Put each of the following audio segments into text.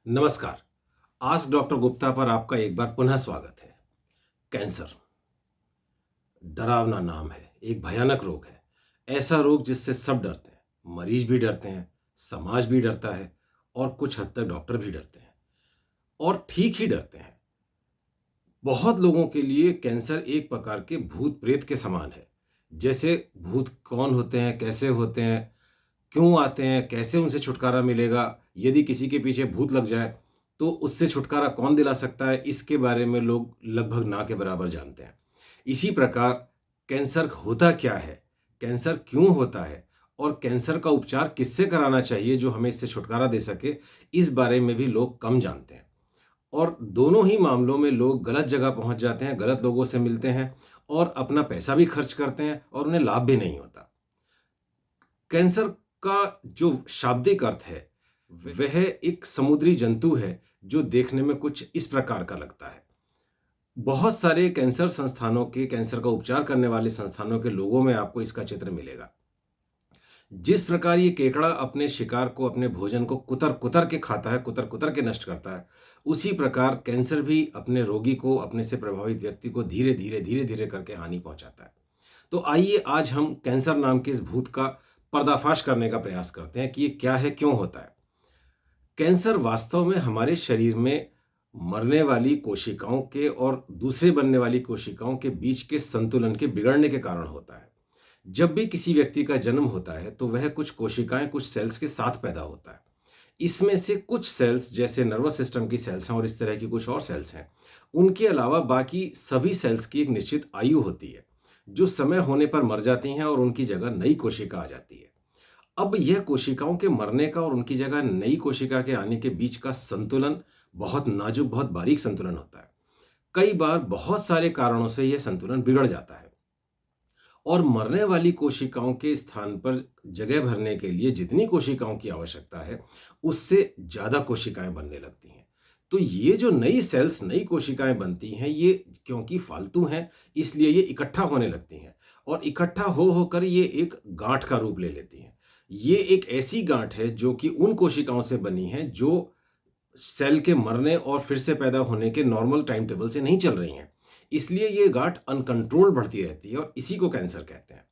नमस्कार। Ask doctor Gupta पर आपका एक बार पुनः स्वागत है। कैंसर डरावना नाम है, एक भयानक रोग है। ऐसा रोग जिससे सब डरते हैं, मरीज भी डरते हैं, समाज भी डरता है और कुछ हद तक डॉक्टर भी डरते हैं और ठीक ही डरते हैं। बहुत लोगों के लिए कैंसर एक प्रकार के भूत प्रेत के समान है। जैसे भूत कौन होते हैं, कैसे होते हैं, क्यों आते हैं, कैसे उनसे छुटकारा मिलेगा, यदि किसी के पीछे भूत लग जाए तो उससे छुटकारा कौन दिला सकता है, इसके बारे में लोग लगभग ना के बराबर जानते हैं। इसी प्रकार कैंसर होता क्या है, कैंसर क्यों होता है और कैंसर का उपचार किससे कराना चाहिए जो हमें इससे छुटकारा दे सके, इस बारे में भी लोग कम जानते हैं। और दोनों ही मामलों में लोग गलत जगह पहुंच जाते हैं, गलत लोगों से मिलते हैं और अपना पैसा भी खर्च करते हैं और उन्हें लाभ भी नहीं होता। कैंसर का जो शाब्दिक अर्थ है, वह एक समुद्री जंतु है जो देखने में कुछ इस प्रकार का लगता है। बहुत सारे कैंसर संस्थानों के, कैंसर का उपचार करने वाले संस्थानों के लोगों में आपको इसका चित्र मिलेगा। जिस प्रकार ये केकड़ा अपने शिकार को, अपने भोजन को कुतर-कुतर के खाता है, कुतर-कुतर के नष्ट करता है, उसी प्रकार कैंसर भी अपने रोगी को, अपने से प्रभावित व्यक्ति को धीरे-धीरे, धीरे-धीरे करके हानि पहुंचाता है। तो आइए आज हम कैंसर नाम के इस भूत का पर्दाफाश करने का प्रयास करते हैं कि ये क्या है, क्यों होता है। कैंसर वास्तव में हमारे शरीर में मरने वाली कोशिकाओं के और दूसरे बनने वाली कोशिकाओं के बीच के संतुलन के बिगड़ने के कारण होता है। जब भी किसी व्यक्ति का जन्म होता है तो वह कुछ कोशिकाएं, कुछ सेल्स के साथ पैदा होता है। इसमें से कुछ सेल्स जैसे नर्वस सिस्टम की सेल्स हैं और इस तरह की कुछ और सेल्स हैं। उनके अलावा बाकी सभी सेल्स की एक निश्चित आयु होती है, जो समय होने पर मर जाती हैं और उनकी जगह नई कोशिका आ जाती है। अब यह कोशिकाओं के मरने का और उनकी जगह नई कोशिका के आने के बीच का संतुलन बहुत नाजुक, बहुत बारीक संतुलन होता है। कई बार बहुत सारे कारणों से यह संतुलन बिगड़ जाता है और मरने वाली कोशिकाओं के स्थान पर जगह भरने के लिए जितनी कोशिकाओं की आवश्यकता है, उससे ज़्यादा कोशिकाएं बनने लगती हैं। तो ये जो नई सेल्स, नई कोशिकाएं बनती हैं, ये क्योंकि फालतू हैं, इसलिए ये इकट्ठा होने लगती हैं और इकट्ठा हो होकर ये एक गांठ का रूप ले लेती हैं। ये एक ऐसी गांठ है जो कि उन कोशिकाओं से बनी है जो सेल के मरने और फिर से पैदा होने के नॉर्मल टाइम टेबल से नहीं चल रही हैं। इसलिए ये गांठ अनकंट्रोल्ड बढ़ती रहती है और इसी को कैंसर कहते हैं।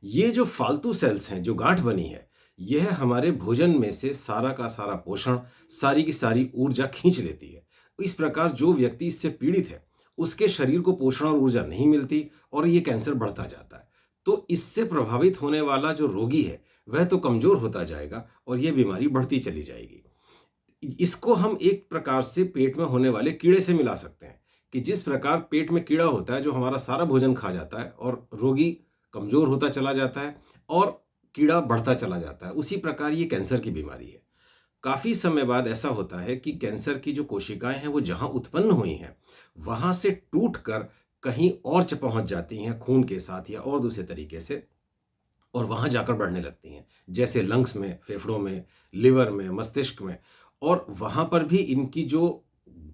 ये जो फालतू सेल्स हैं, जो गांठ बनी है, यह हमारे भोजन में से सारा का सारा पोषण, सारी की सारी ऊर्जा खींच लेती है। इस प्रकार जो व्यक्ति इससे पीड़ित है, उसके शरीर को पोषण और ऊर्जा नहीं मिलती और ये कैंसर बढ़ता जाता है। तो इससे प्रभावित होने वाला जो रोगी है, वह तो कमजोर होता जाएगा और यह बीमारी बढ़ती चली जाएगी। इसको हम एक प्रकार से पेट में होने वाले कीड़े से मिला सकते हैं कि जिस प्रकार पेट में कीड़ा होता है जो हमारा सारा भोजन खा जाता है और रोगी कमजोर होता चला जाता है और कीड़ा बढ़ता चला जाता है, उसी प्रकार ये कैंसर की बीमारी है। काफी समय बाद ऐसा होता है कि कैंसर की जो कोशिकाएं हैं वो जहां उत्पन्न हुई हैं, वहां से टूटकर कहीं और पहुंच जाती हैं खून के साथ या और दूसरे तरीके से और वहां जाकर बढ़ने लगती हैं, जैसे लंग्स में, फेफड़ों में, लिवर में, मस्तिष्क में। और वहां पर भी इनकी जो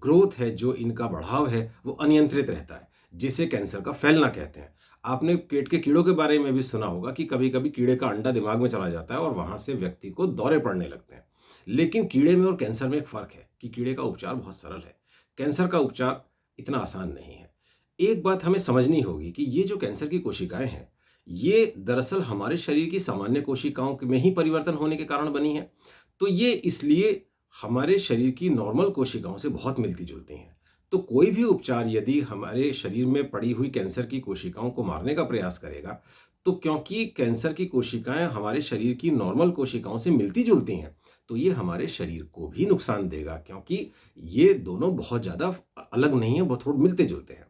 ग्रोथ है, जो इनका बढ़ाव है, वो अनियंत्रित रहता है, जिसे कैंसर का फैलना कहते हैं। आपने पेट के कीड़ों के बारे में भी सुना होगा कि कभी कभी कीड़े का अंडा दिमाग में चला जाता है और वहां से व्यक्ति को दौरे पड़ने लगते हैं। लेकिन कीड़े में और कैंसर में एक फर्क है कि कीड़े का उपचार बहुत सरल है, कैंसर का उपचार इतना आसान नहीं है। एक बात हमें समझनी होगी कि ये जो कैंसर की कोशिकाएं हैं, ये दरअसल हमारे शरीर की सामान्य कोशिकाओं में ही परिवर्तन होने के कारण बनी है। तो ये इसलिए हमारे शरीर की नॉर्मल कोशिकाओं से बहुत मिलती जुलती हैं। तो कोई भी उपचार यदि हमारे शरीर में पड़ी हुई कैंसर की कोशिकाओं को मारने का प्रयास करेगा, तो क्योंकि कैंसर की कोशिकाएं हमारे शरीर की नॉर्मल कोशिकाओं से मिलती जुलती हैं, तो ये हमारे शरीर को भी नुकसान देगा, क्योंकि ये दोनों बहुत ज़्यादा अलग नहीं है, बहुत थोड़े मिलते जुलते हैं।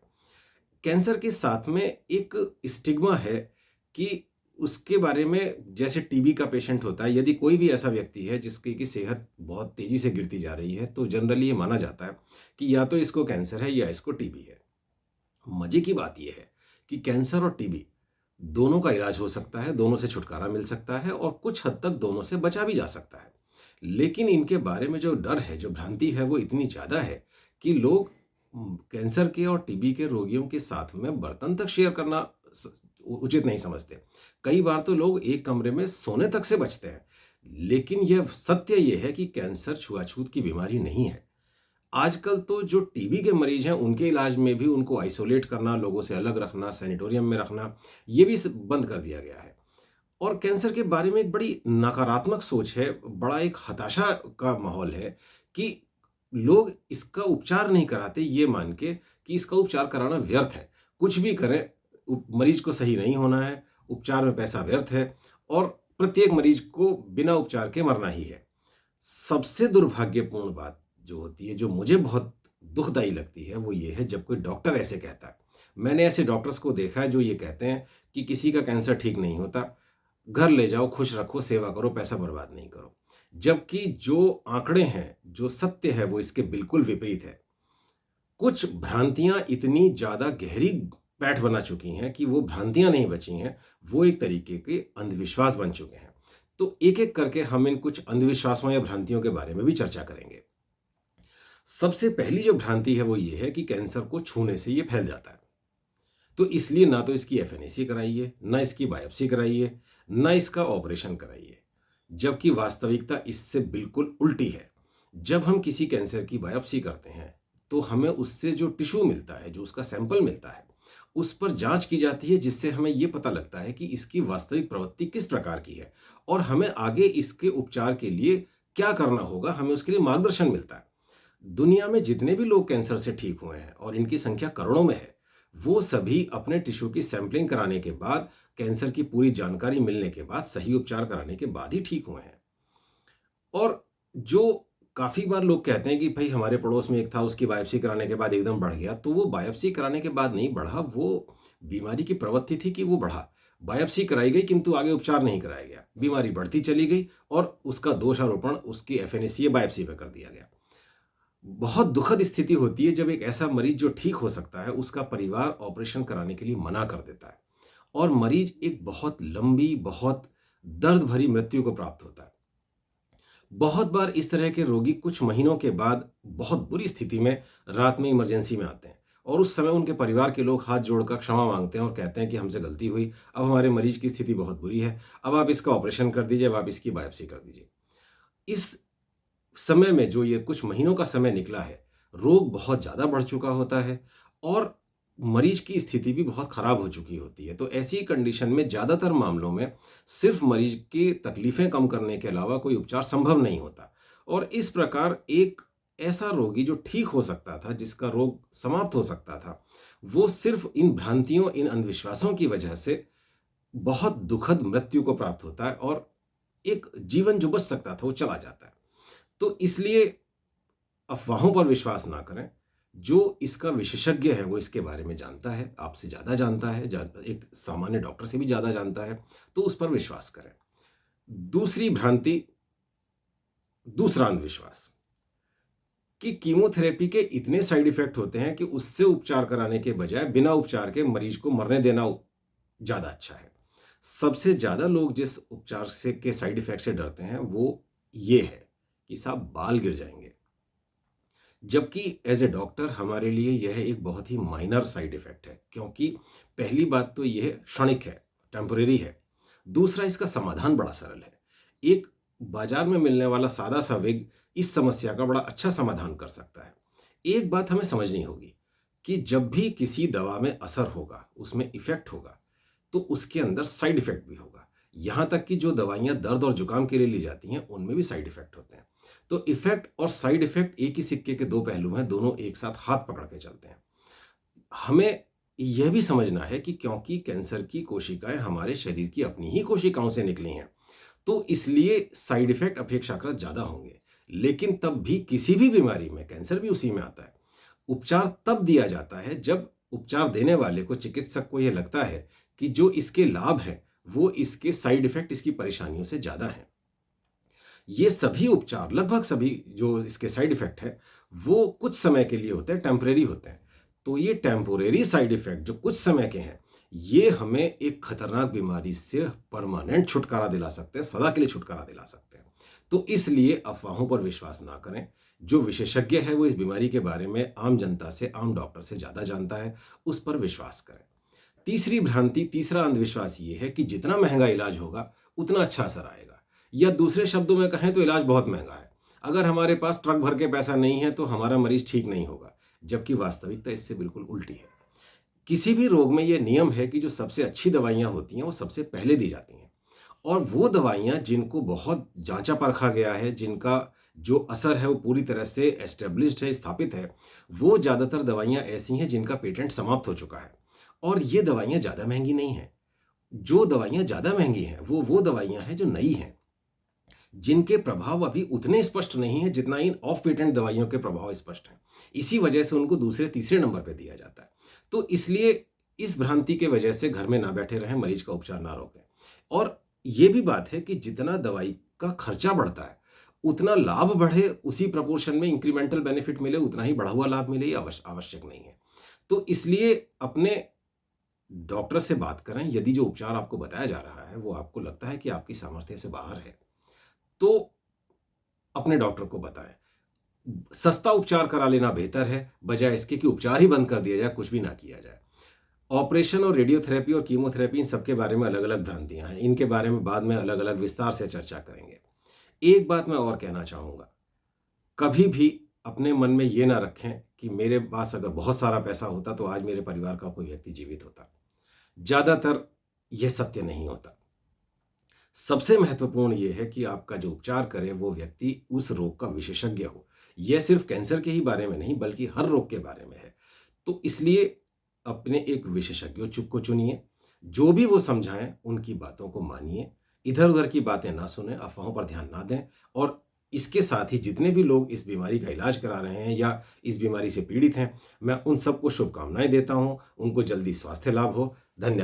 कैंसर के साथ में एक स्टिग्मा है कि उसके बारे में, जैसे टीबी का पेशेंट होता है, यदि कोई भी ऐसा व्यक्ति है जिसकी की सेहत बहुत तेजी से गिरती जा रही है, तो जनरली ये माना जाता है कि या तो इसको कैंसर है या इसको टीबी है। मजे की बात यह है कि कैंसर और टीबी दोनों का इलाज हो सकता है, दोनों से छुटकारा मिल सकता है और कुछ हद तक दोनों से बचा भी जा सकता है। लेकिन इनके बारे में जो डर है, जो भ्रांति है, वो इतनी ज़्यादा है कि लोग कैंसर के और टीबी के रोगियों के साथ में बर्तन तक शेयर करना उचित नहीं समझते। कई बार तो लोग एक कमरे में सोने तक से बचते हैं। लेकिन यह सत्य ये है कि कैंसर छुआछूत की बीमारी नहीं है। आजकल तो जो टीबी के मरीज हैं, उनके इलाज में भी उनको आइसोलेट करना, लोगों से अलग रखना, सैनिटोरियम में रखना, ये भी बंद कर दिया गया है। और कैंसर के बारे में एक बड़ी नकारात्मक सोच है, बड़ा एक हताशा का माहौल है कि लोग इसका उपचार नहीं कराते ये मान के कि इसका उपचार कराना व्यर्थ है। कुछ भी करें, मरीज को सही नहीं होना है, उपचार में पैसा व्यर्थ है और प्रत्येक मरीज को बिना उपचार के मरना ही है। सबसे दुर्भाग्यपूर्ण बात जो होती है, जो मुझे बहुत दुखदाई लगती है, वो ये है जब कोई डॉक्टर ऐसे कहता है। मैंने ऐसे डॉक्टर्स को देखा है जो ये कहते हैं कि किसी का कैंसर ठीक नहीं होता, घर ले जाओ, खुश रखो, सेवा करो, पैसा बर्बाद नहीं करो। जबकि जो आंकड़े हैं, जो सत्य है, वो इसके बिल्कुल विपरीत है। कुछ भ्रांतियां इतनी ज्यादा गहरी पैठ बना चुकी हैं कि वो भ्रांतियां नहीं बची हैं, वो एक तरीके के अंधविश्वास बन चुके हैं। तो एक-एक करके हम इन कुछ अंधविश्वासों या भ्रांतियों के बारे में भी चर्चा करेंगे। सबसे पहली जो भ्रांति है वो ये है कि कैंसर को छूने से ये फैल जाता है। तो इसलिए ना तो इसकी एफएनएसी कराइए, ना इसकी बायोप्सी कराइए, ना इसका ऑपरेशन कराइए। जबकि वास्तविकता इससे बिल्कुल उल्टी है। जब हम किसी कैंसर की बायोप्सी करते हैं, तो हमें उससे जो टिश्यू मिलता है, जो उसका सैंपल मिलता है, उस पर जांच की जाती है जिससे हमें ये पता लगता है कि इसकी वास्तविक प्रवृत्ति किस प्रकार की है और हमें आगे इसके उपचार के लिए क्या करना होगा, हमें उसके लिए मार्गदर्शन मिलता है। दुनिया में जितने भी लोग कैंसर से ठीक हुए हैं और इनकी संख्या करोड़ों में है, वो सभी अपने टिश्यू की सैंपलिंग कराने के बाद, कैंसर की पूरी जानकारी मिलने के बाद, सही उपचार कराने के बाद ही ठीक हुए हैं। और जो काफ़ी बार लोग कहते हैं कि भई हमारे पड़ोस में एक था, उसकी बायोप्सी कराने के बाद एकदम बढ़ गया, तो वो बायोप्सी कराने के बाद नहीं बढ़ा, वो बीमारी की प्रवृत्ति थी कि वो बढ़ा। बायोप्सी कराई गई किंतु आगे उपचार नहीं कराया गया। बीमारी बढ़ती चली गई और उसका दोषारोपण उसकी एफएनएसी या बायोप्सी पे कर दिया गया। बहुत दुखद स्थिति होती है जब एक ऐसा मरीज जो ठीक हो सकता है, उसका परिवार ऑपरेशन कराने के लिए मना कर देता है और मरीज एक बहुत लंबी, बहुत दर्द भरी मृत्यु को प्राप्त होता है। बहुत बार इस तरह के रोगी कुछ महीनों के बाद बहुत बुरी स्थिति में रात में इमरजेंसी में आते हैं और उस समय उनके परिवार के लोग हाथ जोड़कर क्षमा मांगते हैं और कहते हैं कि हमसे गलती हुई, अब हमारे मरीज की स्थिति बहुत बुरी है, अब आप इसका ऑपरेशन कर दीजिए, अब आप इसकी बायोप्सी कर दीजिए। इस समय में जो ये कुछ महीनों का समय निकला है, रोग बहुत ज़्यादा बढ़ चुका होता है और मरीज की स्थिति भी बहुत खराब हो चुकी होती है। तो ऐसी कंडीशन में ज़्यादातर मामलों में सिर्फ मरीज की तकलीफ़ें कम करने के अलावा कोई उपचार संभव नहीं होता और इस प्रकार एक ऐसा रोगी जो ठीक हो सकता था, जिसका रोग समाप्त हो सकता था, वो सिर्फ इन भ्रांतियों, इन अंधविश्वासों की वजह से बहुत दुखद मृत्यु को प्राप्त होता है और एक जीवन जो बच सकता था, वो चला जाता है। तो इसलिए अफ़वाहों पर विश्वास ना करें। जो इसका विशेषज्ञ है, वो इसके बारे में जानता है, आपसे ज़्यादा जानता है, एक सामान्य डॉक्टर से भी ज़्यादा जानता है, तो उस पर विश्वास करें। दूसरी भ्रांति, दूसरा अंधविश्वास कि कीमोथेरेपी के इतने साइड इफ़ेक्ट होते हैं कि उससे उपचार कराने के बजाय बिना उपचार के मरीज को मरने देना ज़्यादा अच्छा है। सबसे ज़्यादा लोग जिस उपचार से के साइड इफ़ेक्ट से डरते हैं, वो ये है कि साहब बाल गिर जाएँगे। जबकि एज़ ए डॉक्टर हमारे लिए यह एक बहुत ही माइनर साइड इफ़ेक्ट है, क्योंकि पहली बात तो ये क्षणिक है, टेम्परेरी है। दूसरा, इसका समाधान बड़ा सरल है। एक बाज़ार में मिलने वाला सादा-सा विग इस समस्या का बड़ा अच्छा समाधान कर सकता है। एक बात हमें समझनी होगी कि जब भी किसी दवा में असर होगा, उसमें इफ़ेक्ट होगा, तो उसके अंदर साइड इफ़ेक्ट भी होगा। यहाँ तक कि जो दवाइयाँ दर्द और जुकाम के लिए ली जाती हैं, उनमें भी साइड इफ़ेक्ट होते हैं। तो इफ़ेक्ट और साइड इफ़ेक्ट एक ही सिक्के के दो पहलू हैं, दोनों एक साथ हाथ पकड़ के चलते हैं। हमें यह भी समझना है कि क्योंकि कैंसर की कोशिकाएँ हमारे शरीर की अपनी ही कोशिकाओं से निकली हैं, तो इसलिए साइड इफ़ेक्ट अपेक्षाकृत ज़्यादा होंगे। लेकिन तब भी किसी भी बीमारी में, कैंसर भी उसी में आता है, उपचार तब दिया जाता है जब उपचार देने वाले को, चिकित्सक को यह लगता है कि जो इसके लाभ हैं, वो इसके साइड इफ़ेक्ट, इसकी परेशानियों से ज़्यादा हैं। ये सभी उपचार, लगभग सभी जो इसके साइड इफ़ेक्ट हैं, वो कुछ समय के लिए होते हैं, टेम्परेरी होते हैं। तो ये टेम्परेरी साइड इफ़ेक्ट जो कुछ समय के हैं, ये हमें एक खतरनाक बीमारी से परमानेंट छुटकारा दिला सकते हैं, सदा के लिए छुटकारा दिला सकते हैं। तो इसलिए अफ़वाहों पर विश्वास ना करें। जो विशेषज्ञ है, वो इस बीमारी के बारे में आम जनता से, आम डॉक्टर से ज़्यादा जानता है, उस पर विश्वास करें। तीसरी भ्रांति, तीसरा अंधविश्वास ये है कि जितना महँगा इलाज होगा, उतना अच्छा असर आएगा। या दूसरे शब्दों में कहें तो इलाज बहुत महँगा है। अगर हमारे पास ट्रक भर के पैसा नहीं है तो हमारा मरीज़ ठीक नहीं होगा, जबकि वास्तविकता इससे बिल्कुल उल्टी है। किसी भी रोग में ये नियम है कि जो सबसे अच्छी दवाइयाँ होती हैं, वो सबसे पहले दी जाती हैं और वो दवाइयाँ जिनको बहुत जाँचा-परखा गया है, जिनका जो असर है वो पूरी तरह से एस्टेब्लिश्ड है, स्थापित है, वो ज़्यादातर दवाइयाँ ऐसी हैं जिनका पेटेंट समाप्त हो चुका है और ये दवाइयाँ ज़्यादा महँगी नहीं हैं। जो दवाइयाँ ज़्यादा महँगी हैं, वो दवाइयाँ हैं जो नई हैं, जिनके प्रभाव अभी उतने स्पष्ट नहीं हैं जितना इन ऑफ पेटेंट दवाइयों के प्रभाव स्पष्ट हैं। इसी वजह से उनको दूसरे तीसरे नंबर पे दिया जाता है। तो इसलिए इस भ्रांति के वजह से घर में ना बैठे रहें, मरीज का उपचार ना रोकें। और ये भी बात है कि जितना दवाई का खर्चा बढ़ता है, उतना लाभ बढ़े उसी प्रोपोर्शन में इंक्रीमेंटल बेनिफिट मिले, उतना ही बढ़ा हुआ लाभ मिले, ये आवश्यक नहीं है। तो इसलिए अपने डॉक्टर से बात करें, यदि जो उपचार आपको बताया जा रहा है, वो आपको लगता है कि आपकी सामर्थ्य से बाहर है, तो अपने डॉक्टर को बताएँ। सस्ता उपचार करा लेना बेहतर है, बजाय इसके कि उपचार ही बंद कर दिया जाए, कुछ भी ना किया जाए। ऑपरेशन और रेडियोथेरेपी और कीमोथेरेपी इन सब के बारे में अलग-अलग भ्रांतियाँ हैं। इनके बारे में बाद में अलग-अलग विस्तार से चर्चा करेंगे। एक बात मैं और कहना चाहूँगा, कभी भी अपने मन में ये ना रखें कि मेरे पास अगर बहुत सारा पैसा होता तो आज मेरे परिवार का कोई व्यक्ति जीवित होता। ज़्यादातर यह सत्य नहीं होता। सबसे महत्वपूर्ण ये है कि आपका जो उपचार करे वो व्यक्ति उस रोग का विशेषज्ञ हो। यह सिर्फ कैंसर के ही बारे में नहीं बल्कि हर रोग के बारे में है। तो इसलिए अपने एक विशेषज्ञ को चुनिए, जो भी वो समझाएँ उनकी बातों को मानिए, इधर-उधर की बातें ना सुनें, अफ़वाहों पर ध्यान ना दें और इसके साथ ही जितने भी लोग इस बीमारी का इलाज करा रहे हैं या इस बीमारी से पीड़ित हैं, मैं उन सबको शुभकामनाएँ देता हूँ, उनको जल्दी स्वास्थ्य लाभ हो। धन्य